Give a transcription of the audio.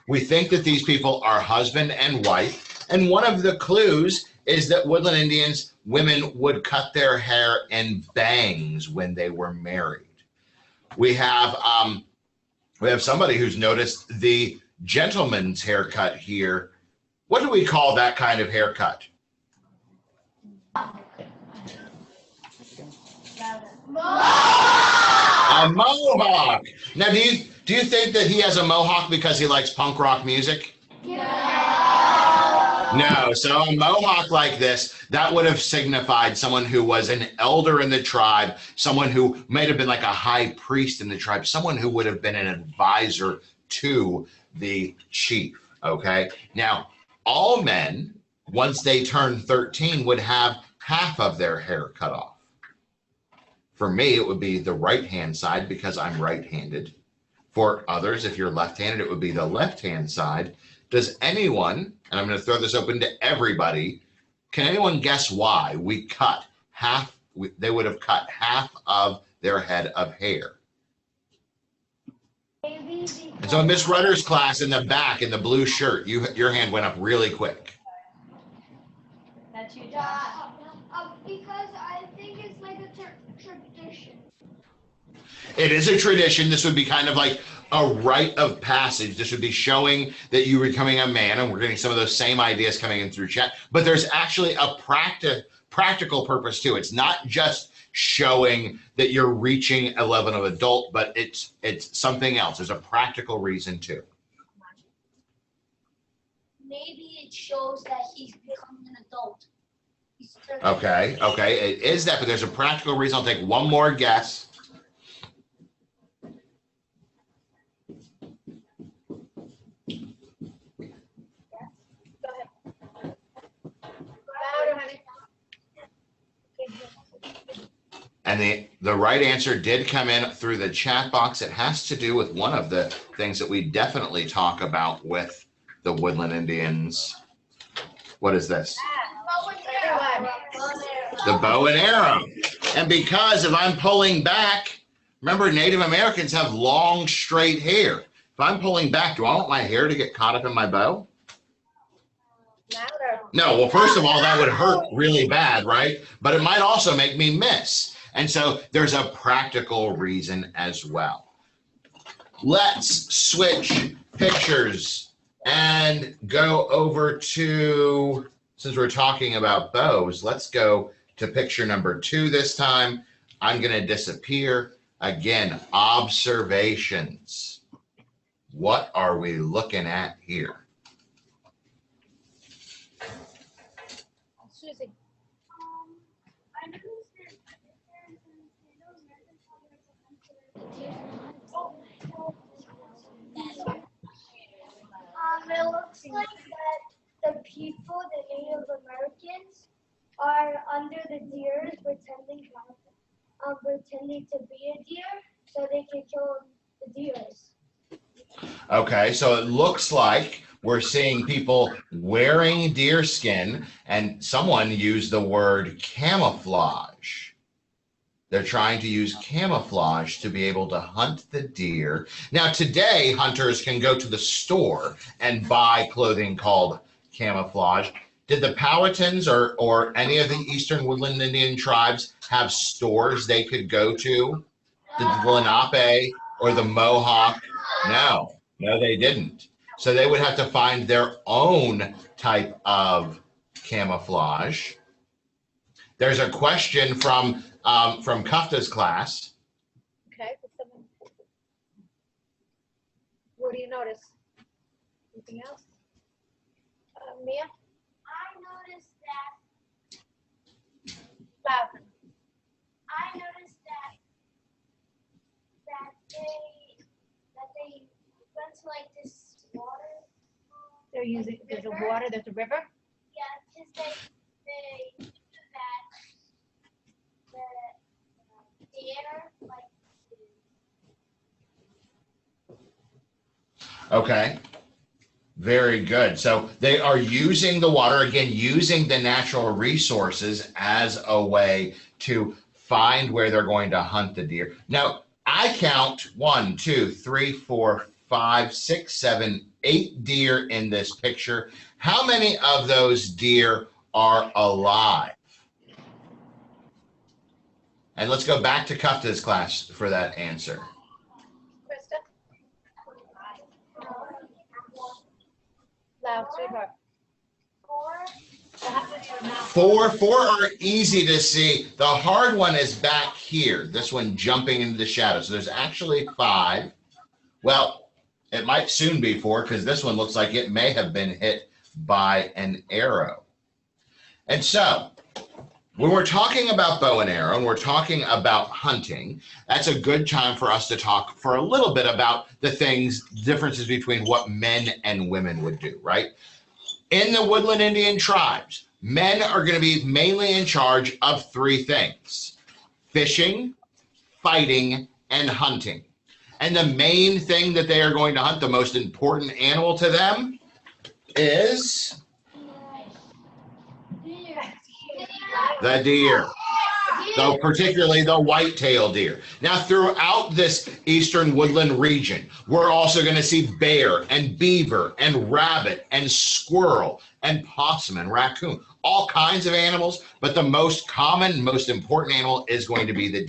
We think that these people are husband and wife, and one of the clues is that woodland Indians, women would cut their hair in bangs when they were married. We have somebody who's noticed the gentleman's haircut here. What do we call that kind of haircut? A mohawk. Now, do you think that he has a mohawk because he likes punk rock music? No. So a mohawk like this, that would have signified someone who was an elder in the tribe, someone who might have been like a high priest in the tribe, someone who would have been an advisor to the chief. Okay. Now, all men, once they turn 13, would have half of their hair cut off. For me, it would be the right-hand side because I'm right-handed. For others, if you're left-handed, it would be the left-hand side. Does anyone, and I'm going to throw this open to everybody, can anyone guess why we cut half, they would have cut half of their head of hair? And so in Miss Rudder's class in the back, in the blue shirt, your hand went up really quick. That's you, because I think it's like a tradition. It is a tradition. This would be kind of like a rite of passage. This would be showing that you were becoming a man, and we're getting some of those same ideas coming in through chat. But there's actually a practical purpose too. It's not just showing that you're reaching a level of adult, but it's something else. There's a practical reason too. Maybe it shows that he's becoming an adult. Okay, it is that, but there's a practical reason. I'll take one more guess. And the right answer did come in through the chat box. It has to do with one of the things that we definitely talk about with the woodland Indians. What is this? The bow and arrow. And because if I'm pulling back, remember Native Americans have long, straight hair. If I'm pulling back, do I want my hair to get caught up in my bow? No, well, first of all, that would hurt really bad, right? But it might also make me miss. And so there's a practical reason as well. Let's switch pictures and go over to, since we're talking about bows, let's go to picture number 2 this time. I'm going to disappear. Again, observations. What are we looking at here? Susie. It looks like that the people, the Native Americans, are under the deers pretending to be a deer so they can kill the deers. Okay, so it looks like we're seeing people wearing deer skin, and someone used the word camouflage. They're trying to use camouflage to be able to hunt the deer. Now, today, hunters can go to the store and buy clothing called camouflage. Did the Powhatans or any of the Eastern Woodland Indian tribes have stores they could go to? The Lenape or the Mohawk? No, they didn't. So they would have to find their own type of camouflage. There's a question from Kafta's class. Okay. What do you notice? Anything else? Mia? I noticed that. Loud. I noticed that they went to like this water. They're using. There's a water. There's a river. Yeah, because they knew that the deer like. Okay. Very good. So they are using the water, again, using the natural resources as a way to find where they're going to hunt the deer. Now, I count 1, 2, 3, 4, 5, 6, 7, 8 deer in this picture. How many of those deer are alive? And let's go back to Kafta's class for that answer. Krista? Loud, sweetheart. 4 are easy to see. The hard one is back here. This one jumping into the shadow. So there's actually 5. Well, it might soon be 4 because this one looks like it may have been hit by an arrow. And so when we're talking about bow and arrow and we're talking about hunting, that's a good time for us to talk for a little bit about the differences between what men and women would do, right? In the woodland Indian tribes, men are going to be mainly in charge of 3 things: fishing, fighting, and hunting. And the main thing that they are going to hunt, the most important animal to them, is the deer. So particularly the white-tailed deer. Now, throughout this eastern woodland region, we're also going to see bear and beaver and rabbit and squirrel and possum and raccoon, all kinds of animals, but the most common, most important animal is going to be the deer.